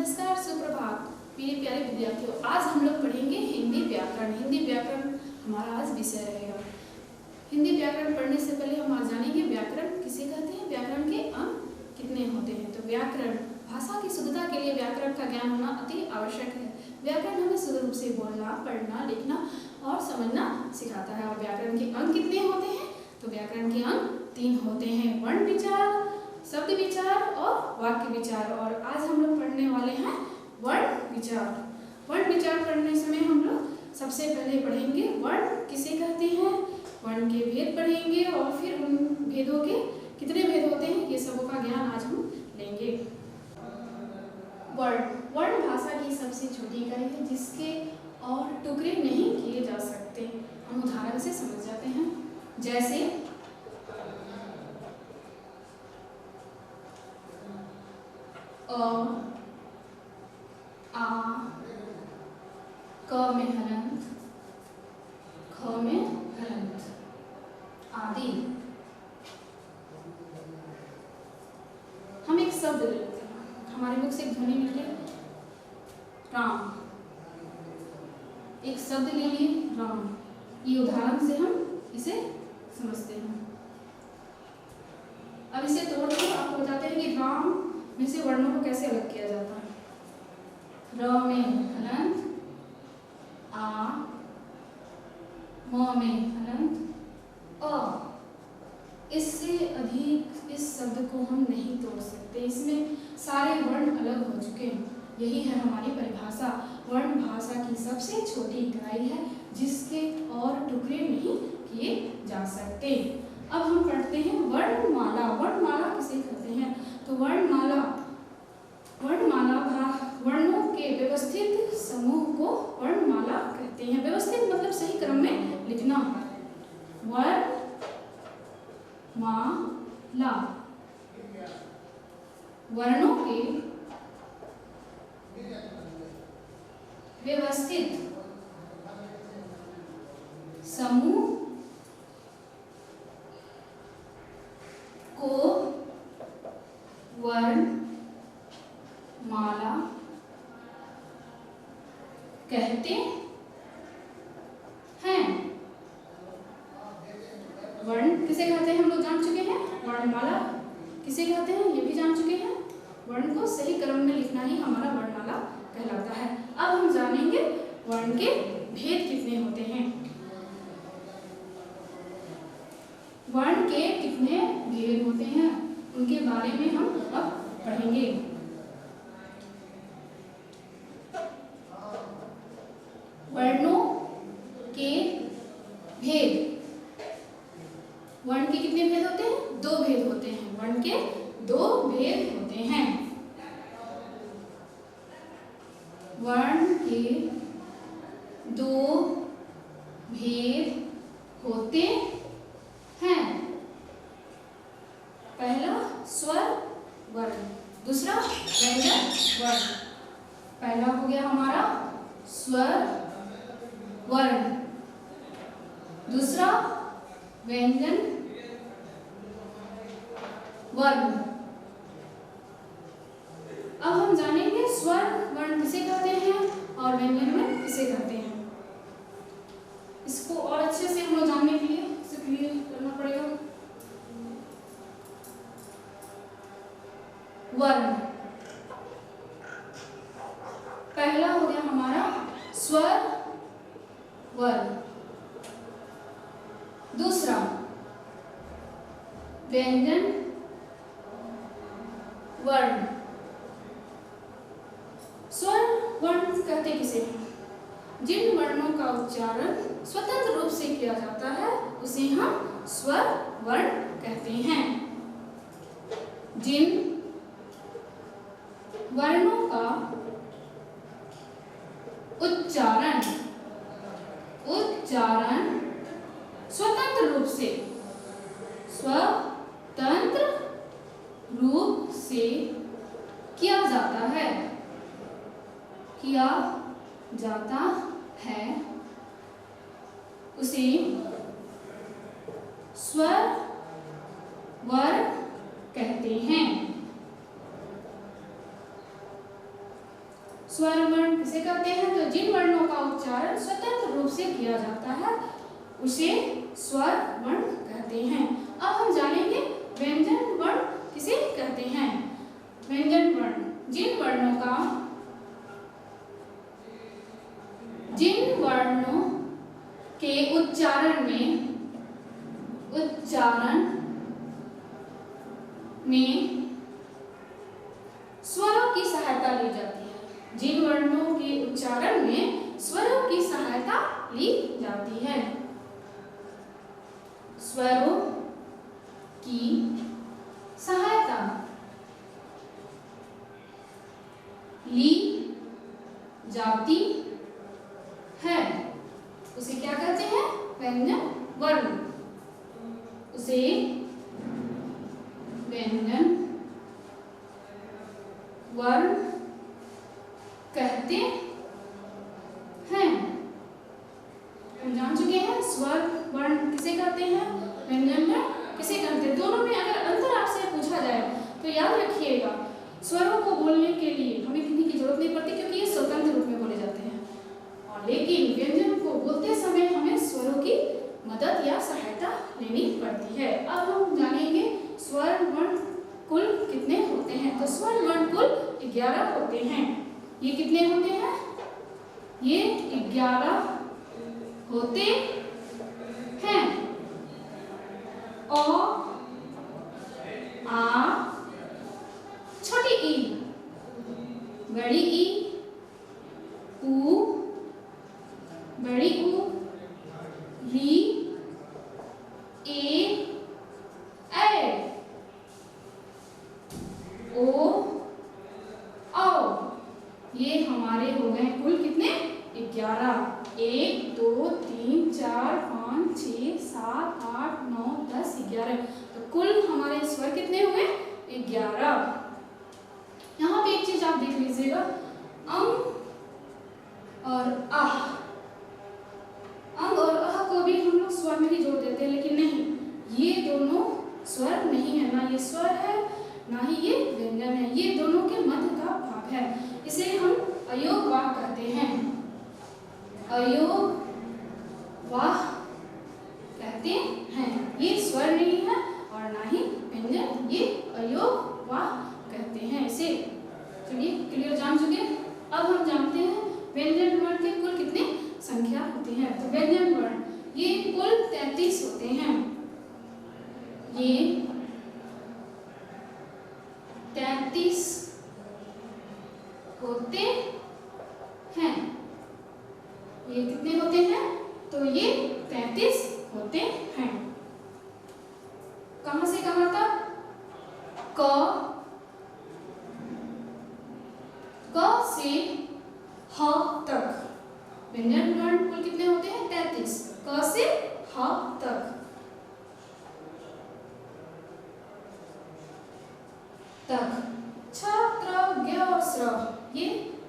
नमस्कार, सुप्रभात मेरे प्यारे विद्यार्थियों। आज हम लोग पढ़ेंगे हिंदी व्याकरण। हिंदी व्याकरण हमारा आज विषय रहेगा। हिंदी व्याकरण पढ़ने से पहले हम आज जानेंगे व्याकरण किसे कहते हैं, व्याकरण के अंग कितने होते हैं। तो व्याकरण, भाषा की शुद्धता के लिए व्याकरण का ज्ञान होना अति आवश्यक है। व्याकरण हमें शुद्ध रूप से बोलना, पढ़ना, लिखना और समझना सिखाता है। और व्याकरण के अंग कितने होते हैं? तो व्याकरण के अंग 3 होते हैं, वर्ण विचार, शब्द विचार और वाक्य विचार। और आज हम लोग पढ़ने वाले हैं वर्ण विचार। वर्ण विचार पढ़ने समय हम लोग सबसे पहले पढ़ेंगे वर्ण किसे कहते हैं, वर्ण के भेद पढ़ेंगे और फिर उन भेदों के कितने भेद होते हैं ये सबों का ज्ञान आज हम लेंगे। वर्ण, वर्ण भाषा की सबसे छोटी इकाई है जिसके और टुकड़े नहीं किए जा सकते। हम उदाहरण से समझ जाते हैं, जैसे अ, आ, क में हलंत, ख में हलंत आदि। हम एक शब्द ले लेते हैं, हमारे मुख से एक ध्वनि निकले राम, एक शब्द ले लिए राम। ये उदाहरण से हम इसे समझते हैं। अब इसे तोड़कर आपको बताते हैं कि राम में से वर्णों को कैसे अलग किया जाता है। र में हलंत, आ, म में हलंत, अ। इससे अधिक इस शब्द को हम नहीं तोड़ सकते, इसमें सारे वर्ण अलग हो चुके हैं। यही है हमारी परिभाषा। वर्ण भाषा की सबसे छोटी इकाई है जिसके और टुकड़े नहीं किए जा सकते। अब हम पढ़ते हैं वर्णमाला। वर्णमाला किसे कहते हैं? तो वर्णमाला, वर्णों के व्यवस्थित समूह को वर्णमाला कहते हैं। व्यवस्थित मतलब सही क्रम में लिखना। वर्णमाला, वर्णों के व्यवस्थित समूह को वर्णमाला कहते हैं। वर्ण किसे कहते हैं हम लोग जान चुके हैं, वर्णमाला किसे कहते हैं ये भी जान चुके हैं। वर्ण को सही क्रम में लिखना ही हमारा वर्णमाला कहलाता है। अब हम जानेंगे वर्ण के भेद कितने होते हैं। वर्ण के कितने भेद होते हैं उनके बारे में हम अब पढ़ेंगे। वर्णों के भेद, वर्ण के कितने भेद होते हैं? 2 भेद होते हैं। वर्ण के 2 भेद होते हैं। वर्ण के 2 भेद होते हैं। पहला स्वर वर्ण, दूसरा व्यंजन वर्ण। पहला हो गया हमारा स्वर वर्ण, दूसरा व्यंजन वर्ण। अब हम जानेंगे स्वर वर्ण किसे कहते हैं और व्यंजन वर्ण किसे कहते हैं। इसको और अच्छे से हम लोग जानने के लिए इसे क्लियर करना पड़ेगा। वर्ण, पहला हो गया हमारा स्वर वर्ण, दूसरा व्यंजन वर्ण। स्वर वर्ण कहते किसे हैं? जिन वर्णों का उच्चारण स्वतंत्र रूप से किया जाता है उसे हम स्वर वर्ण कहते हैं। जिन वर्णों का उच्चारण स्वतंत्र रूप से किया जाता है उसे स्वर वर्ण कहते हैं। स्वर वर्ण किसे कहते हैं? तो जिन वर्णों का उच्चारण स्वतंत्र रूप से किया जाता है उसे स्वर वर्ण कहते हैं। अब हम जानेंगे व्यंजन वर्ण किसे कहते हैं। व्यंजन वर्ण जिन वर्णों के उच्चारण में स्वरों की सहायता ली जाती है। जिन वर्णों के उच्चारण में स्वरों की सहायता ली जाती है, स्वरों की सहायता ली जाती है उसे क्या कहते हैं? व्यंजन वर्ण। उसे व्यंजन वर्ण कहते हैं। हम जान चुके हैं स्वर वर्ण किसे कहते हैं, व्यंजन वर्ण किसे कहते हैं। दोनों में अगर अंतर आपसे पूछा जाए तो याद रखिएगा, स्वरों को बोलने के लिए हमें हिंदी की जरूरत नहीं पड़ती क्योंकि ये स्वतंत्र रूप में बोले जाते हैं, और लेकिन व्यंजन को बोलते समय हमें स्वरों की मदद या सहायता लेनी पड़ती है। अब हम जानेंगे स्वर वर्ण कुल कितने होते हैं। तो स्वर वर्ण कुल 11 होते हैं। ये कितने होते हैं? ये 11 होते हैं। अ, आ, छोटी ई, बड़ी ई, ऊ, बड़ी ऊ, री, ए, ओ, औ। ये हमारे हो गए कुल कितने? 11। 1 2 3 4 5 6 7 8 9 10 11। तो कुल हमारे स्वर कितने हुए? 11। यहाँ पे एक चीज आप देख लीजिएगा, और आह, अंग और अह को भी हम लोग स्वर में ही जोड़ देते हैं, लेकिन नहीं, ये दोनों स्वर नहीं है। ना ये स्वर है ना ही ये व्यंजन है, ये दोनों के मध्य का भाग है। इसे हम अयोग वाह कहते हैं। अयोग वाह कहते हैं। ये स्वर नहीं है और ना ही व्यंजन, ये अयोग वाह कहते हैं इसे। चलिए क्लियर, जान चुके। अब हम जानते हैं व्यंजन वर्ण के कुल कितने संख्या होती है। तो व्यंजन वर्ण ये कुल 33 होते हैं। ये 33 होते हैं। ये कितने होते हैं? तो ये 33 होते हैं। कहां से कहां तक? क से ह तक। व्यंजन वर्ण कुल कितने होते हैं? 33। क से ह तक। छ, त्र, ज्ञ और स्र ये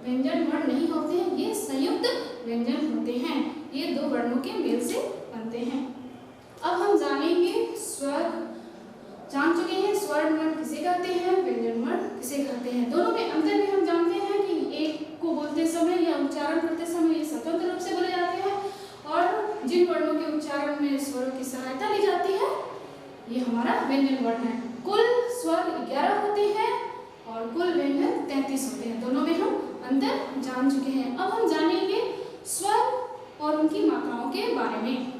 व्यंजन वर्ण नहीं होते हैं, ये संयुक्त व्यंजन होते हैं। ये दो वर्णों के मेल से बनते हैं। अब हम जानेंगे स्वर। जान चुके हैं स्वर वर्ण किसे कहते हैं, व्यंजन वर्ण किसे कहते हैं। दोनों में अंतर भी हम जानते हैं कि एक को बोलते समय या उच्चारण करते समय ये स्वतंत्र रूप से बोले जाते हैं, और जिन वर्णों के उच्चारण में स्वरों की सहायता ली जाती है ये हमारा व्यंजन वर्ण है। कुल स्वर 11 होते हैं और कुल व्यंजन 33 होते हैं। दोनों में हम अंतर जान चुके हैं। अब हम जानेंगे स्वर और उनकी मात्राओं के बारे में।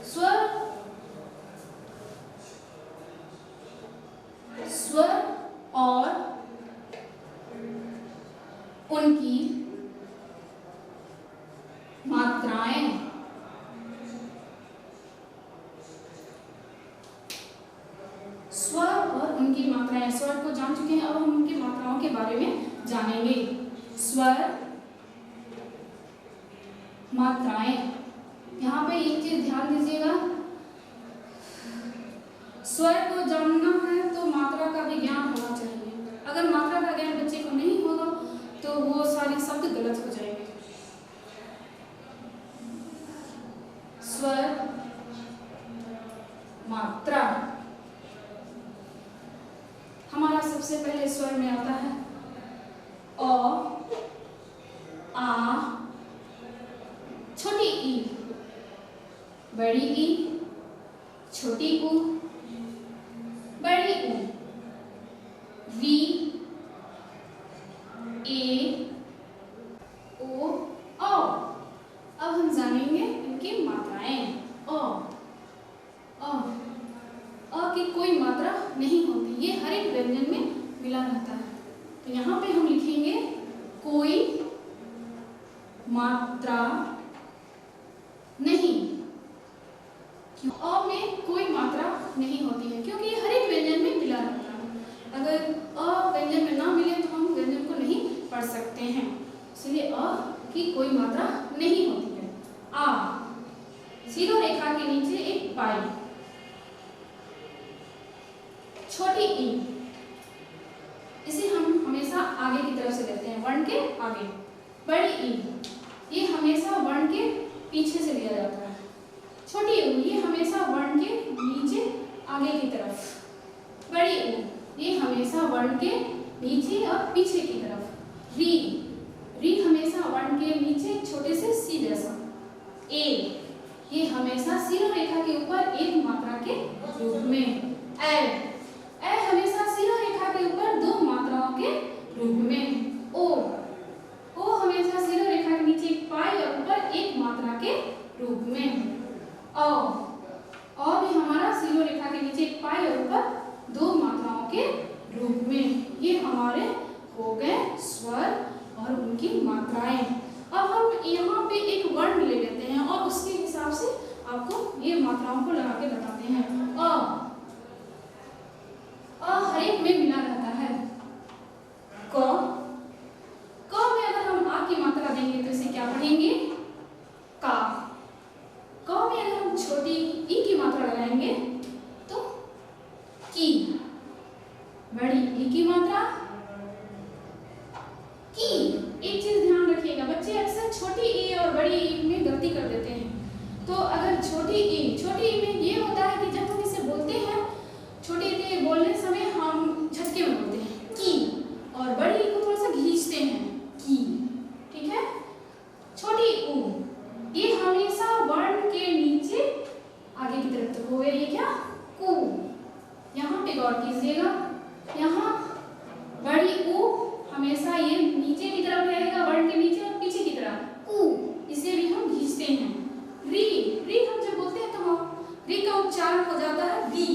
स्वर और उनकी मात्राएं। स्वर और उनकी मात्राएं। स्वर को जान चुके हैं, अब हम उनकी मात्राओं के बारे में जानेंगे। स्वर, मात्राएं। यहाँ पे एक चीज ध्यान दीजिएगा, स्वर को जानना है तो मात्रा का भी ज्ञान होना चाहिए। अगर मात्रा का ज्ञान बच्चे को नहीं होगा तो वो सारे शब्द गलत हो जाएंगे। सबसे पहले स्वर में आता है अ, आ, छोटी ई, बड़ी ई, छोटी ऊ, बड़ी ऊ, वी, ए, ओ, औ। अब हम जानेंगे इनकी मात्राएं। अ की कोई मात्रा नहीं होती, ये हर एक व्यंजन में मिला रहता है। तो यहाँ पे हम लिखेंगे कोई मात्रा नहीं। क्यों? अ में कोई मात्रा नहीं होती है क्योंकि ये हर एक व्यंजन में मिला रहता है। अगर अ व्यंजन में ना मिले तो हम व्यंजन को नहीं पढ़ सकते हैं, इसलिए अ की कोई मात्रा नहीं होती है। आ, सीधा रेखा के नीचे एक पाई, छोटी ई, इसे हम हमेशा आगे की तरफ से लेते हैं, वर्ण के आगे। बड़ी ई, ये हमेशा वर्ण के पीछे से लिया जाता है। छोटी ऊ, ये हमेशा वर्ण के नीचे आगे की तरफ। बड़ी ऊ, ये हमेशा वर्ण के नीचे और पीछे की तरफ। री, री हमेशा वर्ण के नीचे छोटे से सी जैसा। ए, ये हमेशा सीधा रेखा के ऊपर एक मात्रा के रूप में। ए, ए हमेशा सीधा रेखा के ऊपर दो मात्राओं के रूप में। ओ, ओ हमेशा सीधा रेखा के नीचे एक पाई और ऊपर एक मात्रा के रूप में। औ, औ भी हमारा सीधा रेखा के नीचे एक पाई और ऊपर दो मात्राओं के रूप में। ये हमारे हो गए स्वर और उनकी मात्राएं। अब हम यहाँ पे एक वर्ण ले लेते हैं और उसके हिसाब से आपको ये मात्राओं को लगा के बताते हैं। अ हर एक में मिला रहता है। क में अगर हम आ की मात्रा देंगे तो इसे क्या पढ़ेंगे? का। क में अगर हम छोटी ई की मात्रा लगाएंगे तो की। बड़ी ई की मात्रा की। एक चीज ध्यान रखिएगा, बच्चे अक्सर छोटी ई और बड़ी ई में गलती कर देते हैं। तो अगर छोटी ई में ये होता है कि जब हम इसे बोलते हैं, छोटी ई बोलने समय हम झटके में बोलते हैं की, और बड़ी ई को थोड़ा सा खींचते हैं की। ठीक है? छोटी ऊ, ये हमेशा वर्ण के नीचे आगे की तरफ तक हो गया। ये क्या? कू। यहाँ पे गौर कीजिएगा, यहाँ बड़ी ऊ हमेशा ये नीचे की तरफ रहेगा, वर्ण के नीचे और पीछे की तरफ। कू, इसे भी हम खींचते हैं। री, री हम जब बोलते हैं तो हम री का उच्चारण हो जाता है दी।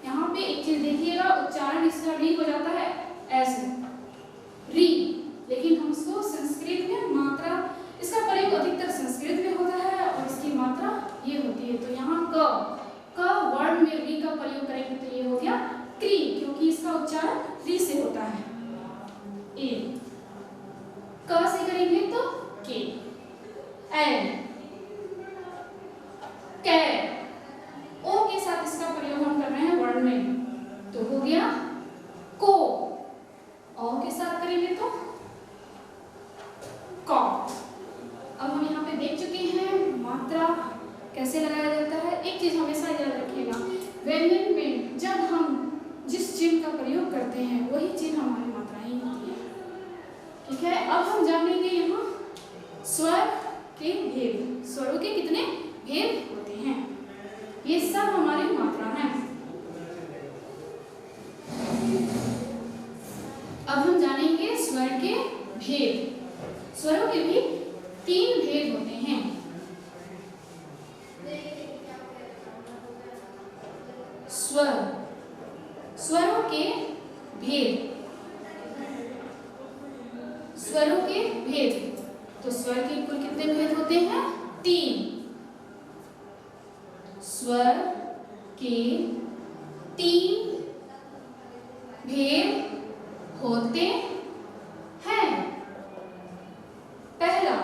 यहाँ पे एक चीज देखिएगा, उच्चारण इसका री हो जाता है ऐसे री, लेकिन हम इसको संस्कृत में मात्रा, इसका प्रयोग अधिकतर संस्कृत में होता है और इसकी मात्रा ये होती है। तो यहाँ क वर्ण में री का प्रयोग करेंगे तो ये हो गया क्री, क्योंकि इसका उच्चारण री से होता है। ए, क से करेंगे तो के। ए, कै, ओ के साथ इसका प्रयोग हम कर रहे हैं वर्ण में, तो हो गया को। औ के साथ करेंगे तो कौ। अब हम यहाँ पे देख चुके हैं मात्रा कैसे लगाया जाता है। एक चीज हमेशा याद रखिएगा, व्यंजन में जब हम जिस चिन्ह का प्रयोग करते हैं वही चिन्ह हमारी मात्राएं होती है। ठीक है? अब हम जानेंगे यहाँ स्वर के भेद। स्वरों के कितने भेद होते हैं, ये सब हमारी मात्रा है। अब हम जानेंगे स्वर के भेद। स्वरों के भी 3 भेद होते हैं। स्वर, स्वरों के भेद, स्वरों के भेद। तो स्वर के कुल कितने भेद होते हैं? 3। स्वर के 3 भेद होते हैं। पहला,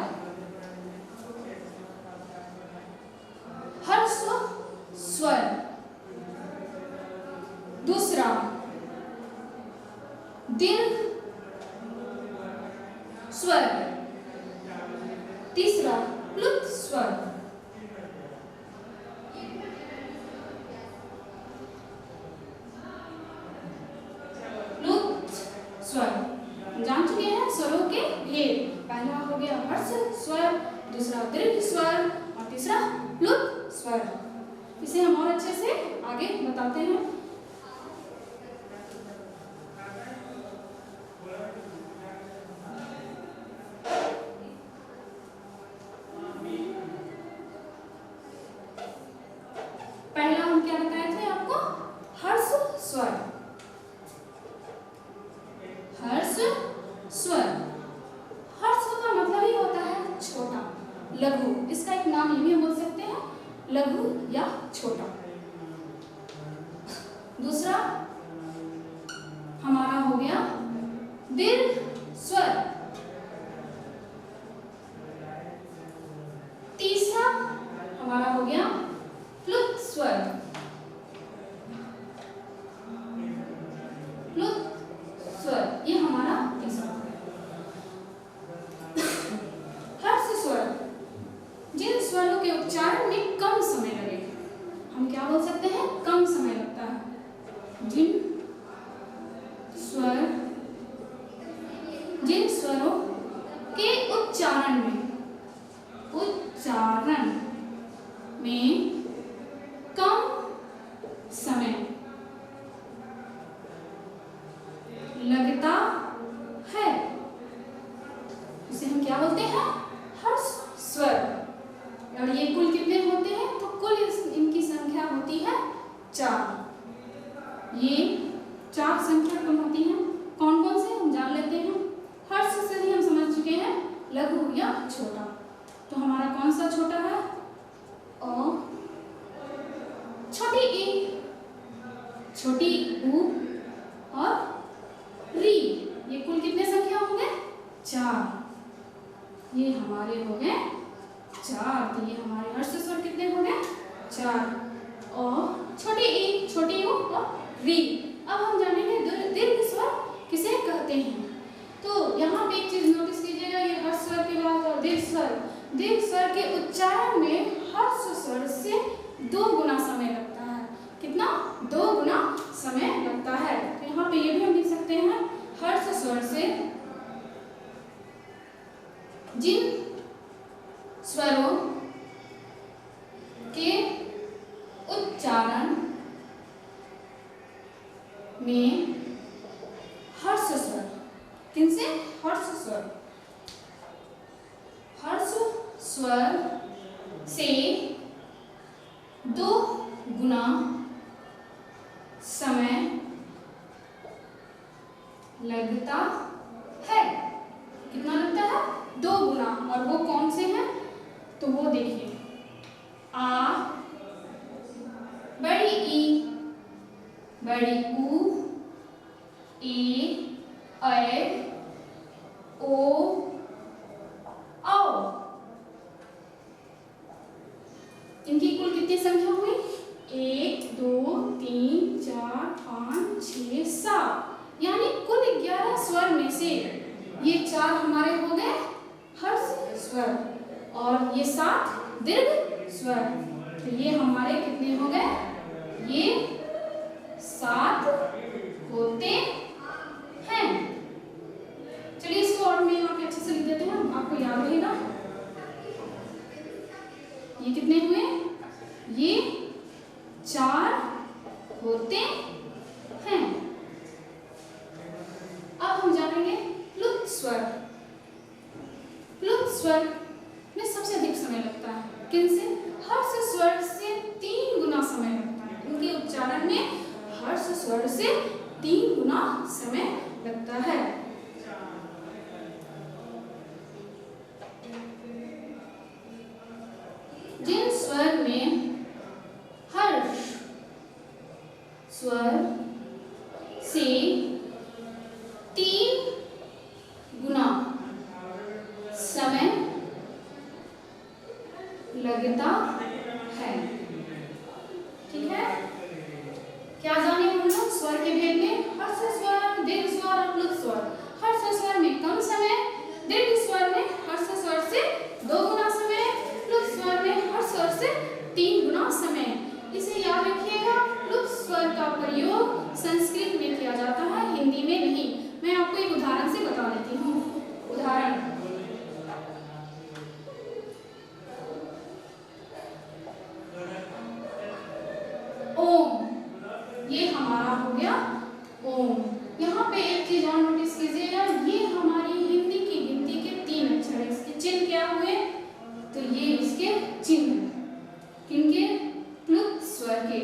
ह्रस्व स्वर। दूसरा, दीर्घ स्वर। तीसरा, प्लुत स्वर। प्लुत स्वर। जान चुके हैं स्वरों के भेद। पहला हो गया हर्ष स्वर, दूसरा दीर्घ स्वर और तीसरा प्लुत स्वर। इसे हम और अच्छे से आगे बताते हैं। पहला हम क्या बताए थे आपको? हर्ष स्वर। हर्ष स्वर, हर्ष का मतलब ही होता है छोटा, लघु। इसका एक नाम ये भी बोल सकते हैं, लघु या छोटा। दूसरा हमारा हो गया दीर्घ स्वर। तीसरा हमारा हो गया प्लुत स्वर। प्लुत स्वर ये हमारा तीसरा। हर्ष स्वर, जिन स्वरों के उच्चारण में कम समय लगे, हम क्या बोल सकते हैं? कम समय लगता है। जिन स्वरों के उच्चारण में कम समय लगता है, उसे हम क्या बोलते हैं? हर्ष स्वर। और ये कुल कितने होते हैं? तो कुल इनकी संख्या होती है 4। ये 4 संख्या कुल होती है। कौन कौन से हम जान लेते हैं। हर्ष से ही हम समझ चुके हैं लघु या छोटा। तो हमारा कौन सा छोटा है? अ, छोटी ई, छोटी ऊ और री। ये कुल कितने संख्या होंगे? 4। ये हमारे हो गए 4। तो ये हमारे हर्ष स्वर कितने हो गए? 4। और छोटी ई, छोटी ऊ और री। अब हम जानेंगे दीर्घ स्वर किसे कहते हैं। तो यहाँ पे एक चीज नोटिस कीजिएगा, ये हर्ष स्वर की बात और दीर्घ स्वर। दीर्घ स्वर के उच्चारण में हर्ष स्वर से 2 गुना समय लगता है। कितना? 2 गुना समय लगता है। तो यहाँ पे ये भी हम लिख सकते हैं, हर्ष स्वर से जिन स्वरों के उच्चारण में हर्ष स्वर, किनसे? हर्ष स्वर। हर्ष स्वर से 2 गुना समय लगता है। कितना लगता है? 2 गुना। और वो कौन से हैं? तो वो देखिए, आ, बड़ी ई, बड़ी ऊ, ए, ऐ, ओ, औ। इनकी कुल कितनी संख्या हुई? 1, 2, 3, 4, 5, 6, 7। यानी कुल 11 स्वर में से ये 4 हमारे हो गए हर्ष स्वर और ये 7 दीर्घ स्वर। तो ये हमारे कितने हो गए? ये 7 होते हैं। चलिए इसको और में यहाँ पे अच्छे से लिख देते हैं, आपको याद रहेगा। ये कितने हुए? ये 4 होते हैं। अब हम जानेंगे प्लुत स्वर। प्लुत स्वर में सबसे अधिक समय लगता है। किनसे? हर्ष स्वर से 3 गुना समय लगता है। इनके उच्चारण में हर्ष स्वर से 3 गुना समय लगता है। जिन स्वर में हर्ष स्वर से 3 गुना समय लगता है। ठीक है, क्या जाने हम लोग स्वर के भेद में? हर्ष स्वर, दीर्घ स्वर और प्लुत स्वर। हर्ष स्वर में कम समय, दीर्घ स्वर में हर्ष स्वर से 2 गुना समय, प्लुत स्वर में हर्ष स्वर से 3 गुना समय। इसे याद रखिएगा, प्लुत स्वर का प्रयोग संस्कृत में किया जाता है, हिंदी में नहीं। मैं आपको ये हमारा हो गया ओम। यहाँ पे एक चीज और नोटिस कीजिएगा, ये हमारी हिंदी की गिनती के 3 अक्षर है। इसके चिन्ह क्या हुए? तो ये इसके चिन्ह, किनके? प्लुत स्वर के।